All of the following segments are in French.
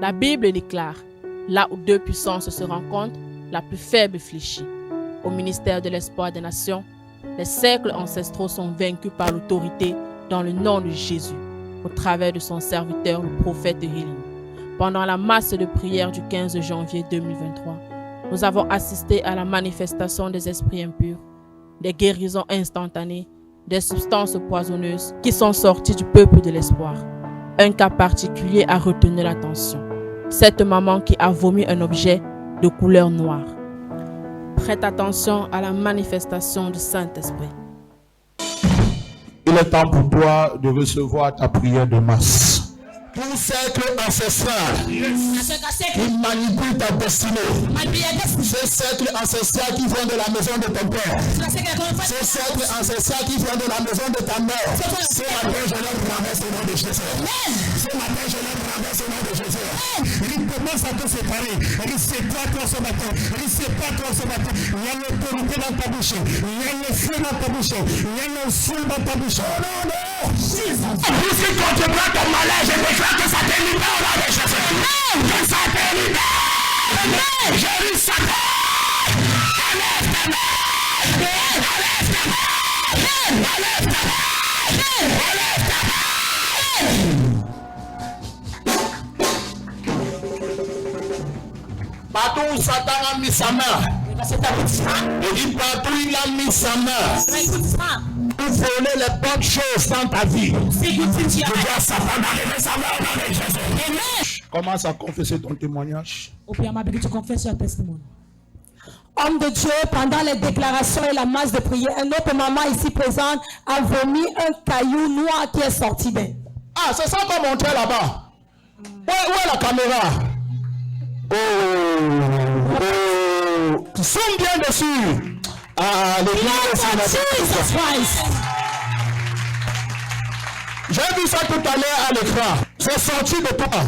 La Bible déclare, là où deux puissances se rencontrent, la plus faible fléchit. Au ministère de l'espoir des nations, les siècles ancestraux sont vaincus par l'autorité dans le nom de Jésus, au travers de son serviteur, le prophète Élie. Pendant la masse de prière du 15 janvier 2023, nous avons assisté à la manifestation des esprits impurs, des guérisons instantanées, des substances poisonneuses qui sont sorties du peuple de l'espoir. Un cas particulier a retenu l'attention. Cette maman qui a vomi un objet de couleur noire. Prête attention à la manifestation du Saint-Esprit. Il est temps pour toi de recevoir ta prière de masse. Tout cercle ancestral qui manipule ta destinée. Ce cercle ancestral qui vient de la maison de ton père. Ce cercle ancestral qui vient de la maison de ta mère. Ce matin, je le renverse au nom de Jésus. Ce matin, je le renverse au nom de Jésus. Il commence à te séparer. Rissez-toi ce matin. Rissez-toi ce matin. Il y a l'autorité dans ta bouche. Il y a le feu dans ta bouche. Il y a le feu dans ta bouche. Oh non, non. Jésus. Puisque quand tu prends ton malheur, je déclare que ça te libère au nom de Jésus. Que ça te libère. Jésus, Satan. Enlève ta main. Enlève ta main. Enlève ta main. Enlève ta main. Partout où Satan a mis sa main. Et dit partout où il a mis sa main. Pour voler les bonnes choses dans ta vie. Je vois Satan arriver sa main au nom de Jésus. Commence à confesser ton témoignage. Homme de Dieu, pendant les déclarations et la masse de prière, un autre maman ici présente a vomi un caillou noir qui est sorti d'elle. Ah, c'est ça qu'on montrait là-bas. Où est la caméra? Oh. Zoom bien dessus. Ah, le Jesus Christ. J'ai vu ça tout à l'heure à l'écran. C'est sorti de toi.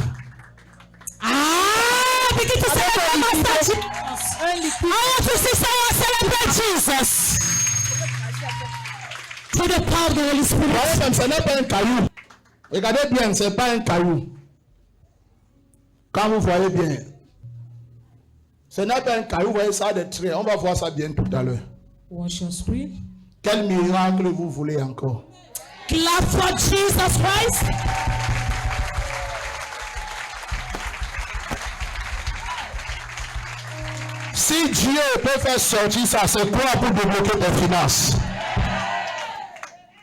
Ah, begin to celebrate Master Jesus. I want to see someone celebrate Jesus. Through the power of the Holy Spirit. Voyez même, ce n'est pas un caillou. Regardez bien, ce n'est pas un caillou. Quand vous voyez bien, ce n'est pas un caillou, vous voyez ça des traits. On va voir ça bien tout à l'heure. Watch your screen. Quel miracle vous voulez encore? Clap for Jesus Christ. Si Dieu peut faire sortir ça, c'est quoi pour débloquer tes finances?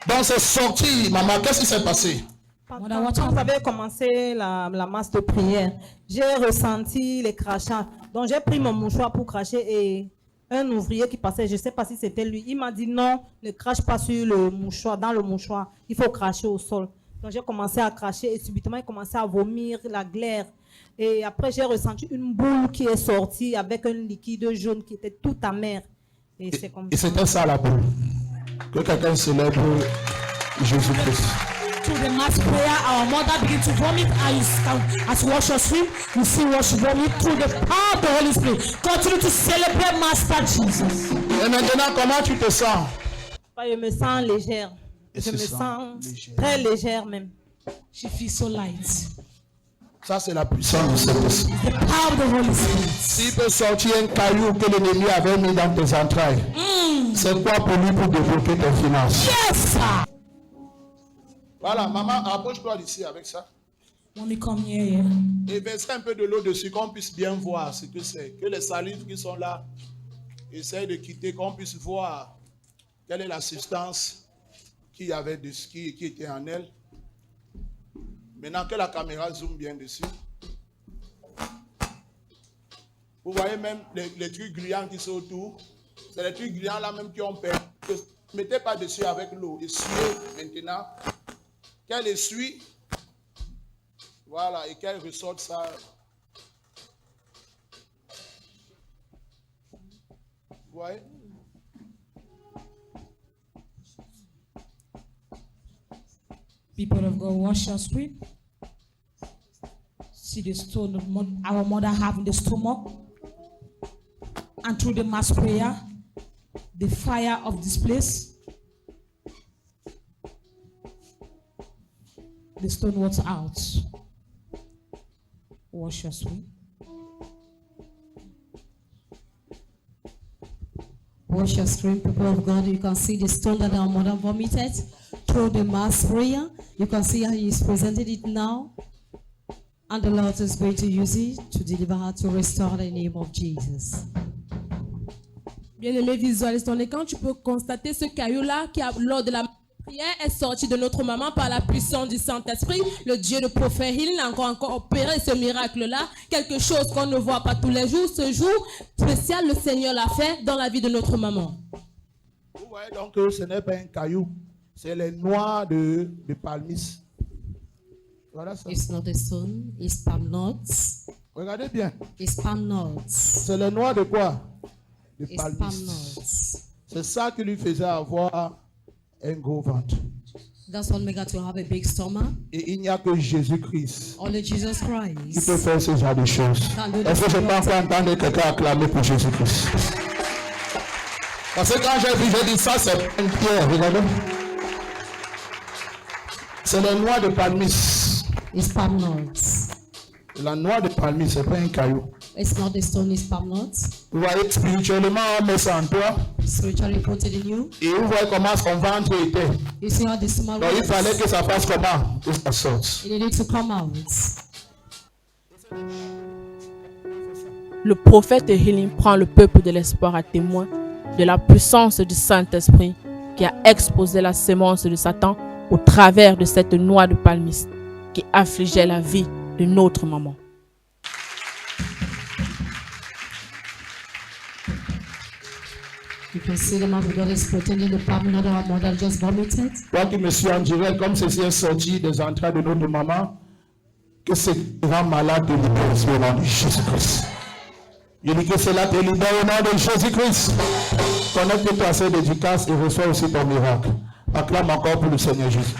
Donc c'est sorti, maman, qu'est-ce qui s'est passé? Quand vous avez commencé la masse de prière, j'ai ressenti les crachats. Donc j'ai pris mon mouchoir pour cracher et un ouvrier qui passait, je ne sais pas si c'était lui, il m'a dit non, ne crache pas sur le mouchoir, dans le mouchoir, il faut cracher au sol. Donc j'ai commencé à cracher et subitement il commençait à vomir la glaire. Et après j'ai ressenti une boule qui est sortie avec un liquide jaune qui était tout amer. Et c'est comme ça. Et c'était ça la boule. Que quelqu'un célèbre Jésus-Christ. To the mass prayer, our mother begin to vomit as you wash your stream. You see wash vomit through the power of the Holy Spirit. Continue to celebrate Master Jesus. Et maintenant, comment tu te sens? Je me sens légère. Je me sens très légère même. She feels so light. Ça, c'est la puissance du Saint-Esprit. The power of the Holy Spirit. S'il peut sortir un caillou que l'ennemi avait mis dans tes entrailles, c'est quoi pour lui pour développer tes finances? Yes, sir. Voilà, maman, approche-toi d'ici avec ça. Mommy, come here. Et verse un peu de l'eau dessus, qu'on puisse bien voir ce que c'est. Que les salives qui sont là essayent de quitter, qu'on puisse voir quelle est la substance qui était en elle. Maintenant que la caméra zoome bien dessus. Vous voyez même les trucs grillants qui sont autour. C'est les trucs grillants là même qui ont perdu. Ne mettez pas dessus avec l'eau. Essuyez maintenant. Qu'elle essuie. Voilà. Et qu'elle ressorte ça. Vous voyez? People of God, wash your street. See the stone our mother have in the stomach. And through the mass prayer, the fire of this place, the stone was out. Wash your sweep. Wash your screen, people of God. You can see the stone that our mother vomited through the mass prayer. You can see how he's presented it now. And the Lord is going to use it to deliver her, to restore the name of Jesus. Bien-aimé visualiste dans l'écran, tu peux constater ce caillou-là qui, lors de la prière, est sorti de notre maman par la puissance du Saint-Esprit. Le Dieu de prophète Hill a encore opéré ce miracle-là. Quelque chose qu'on ne voit pas tous les jours. Ce jour spécial, le Seigneur l'a fait dans la vie de notre maman. Vous voyez donc que ce n'est pas un caillou, c'est les noix de palmis. Voilà ça. It's not a stone, it's palm nuts. Regardez bien. It's palm nuts. C'est les noix de quoi? De It's palm palmis. nuts. C'est ça qui lui faisait avoir un gros ventre. That's what made her to have a big stomach. Et il n'y a que Jésus-Christ Only Jesus qui Christ. peut faire ce genre de choses. Est-ce que je peux encore entendre quelqu'un acclamer pour Jésus-Christ? Parce que quand j'ai dit ça, c'est une pierre, regardez. C'est les noix de palmis. It's palm nuts. La noix de palmis, c'est pas un caillou. It's not a stone, it's palm nuts. Vous voyez, spirituellement, on met ça en toi. Spiritually put it in you. Et vous voyez comment son ventre était. You see how the stomach Donc il works? fallait que ça fasse comment? Que ça sorte. It needed to come out. Le prophète Healing prend le peuple de l'espoir à témoin de la puissance du Saint-Esprit qui a exposé la sémence de Satan au travers de cette noix de palmis qui affligeait la vie de notre maman. You can see the man of God is pretending the palm nut our mother just vomited. Toi qui me suis en direct, comme ceci est sorti des entrailles de notre maman, que ce grand malade te libère au nom de Jésus-Christ. Je dis que cela te libère au nom de Jésus-Christ. Connecte-toi à cette dédicace et reçois aussi ton miracle. Acclame encore pour le Seigneur Jésus.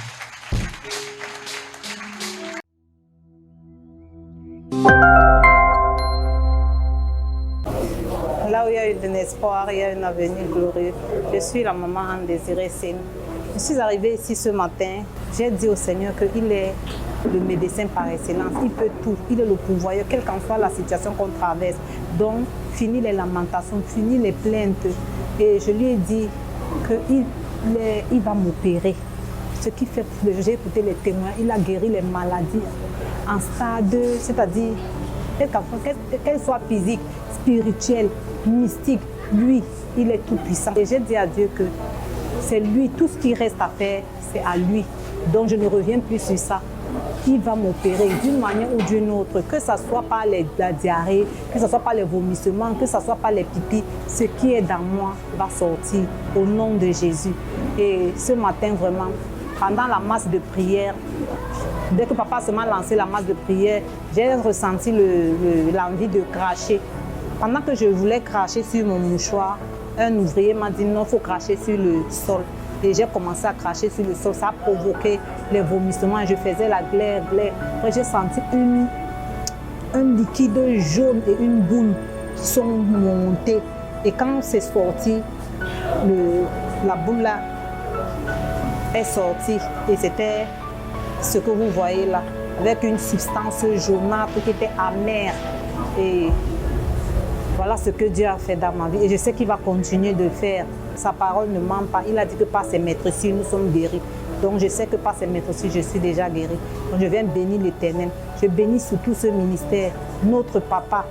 Là où il y a eu de l'espoir, il y a un avenir glorieux. Je suis la maman Anne-Désirée Sine. Je suis arrivée ici ce matin. J'ai dit au Seigneur qu'il est le médecin par excellence. Il peut tout. Il est le pourvoyeur, quelle qu'en soit la situation qu'on traverse. Donc, fini les lamentations, fini les plaintes. Et je lui ai dit qu'il va m'opérer. Ce qui fait, j'ai écouté les témoins, il a guéri les maladies en stade, c'est-à-dire qu'elle soit physique, spirituelle, mystique, lui, il est tout puissant. Et j'ai dit à Dieu que c'est lui, tout ce qui reste à faire, c'est à lui. Donc je ne reviens plus sur ça. Il va m'opérer d'une manière ou d'une autre, que ce soit par la diarrhée, que ce soit par les vomissements, que ce soit par les pipis, ce qui est dans moi va sortir au nom de Jésus. Et ce matin, vraiment, pendant la masse de prière, dès que papa se m'a lancé la masse de prière, j'ai ressenti l'envie de cracher. Pendant que je voulais cracher sur mon mouchoir, un ouvrier m'a dit non, il faut cracher sur le sol. Et j'ai commencé à cracher sur le sol. Ça a provoqué les vomissements. Je faisais la glaire. Après, j'ai senti un liquide jaune et une boule qui sont montées. Et quand c'est sorti, la boule là est sortie. Et c'était ce que vous voyez là, avec une substance jaunâtre qui était amère. Et voilà ce que Dieu a fait dans ma vie. Et je sais qu'il va continuer de le faire. Sa parole ne ment pas. Il a dit que par ses maîtrises, nous sommes guéris. Donc je sais que par ses maîtrises, je suis déjà guéri. Donc je viens bénir l'Éternel. Je bénis surtout ce ministère, notre papa.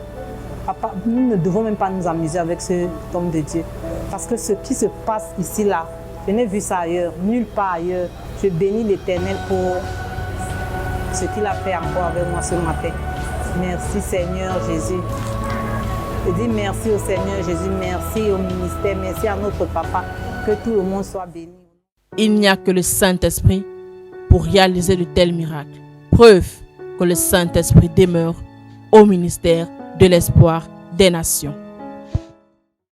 Papa, nous ne devons même pas nous amuser avec ce homme de Dieu. Parce que ce qui se passe ici, là, je n'ai vu ça ailleurs, nulle part ailleurs. Je bénis l'Éternel pour ce qu'il a fait encore avec moi ce matin. Merci Seigneur Jésus. Je dis merci au Seigneur Jésus, merci au ministère, merci à notre papa, que tout le monde soit béni. Il n'y a que le Saint-Esprit pour réaliser de tels miracles. Preuve que le Saint-Esprit demeure au ministère de l'espoir des nations.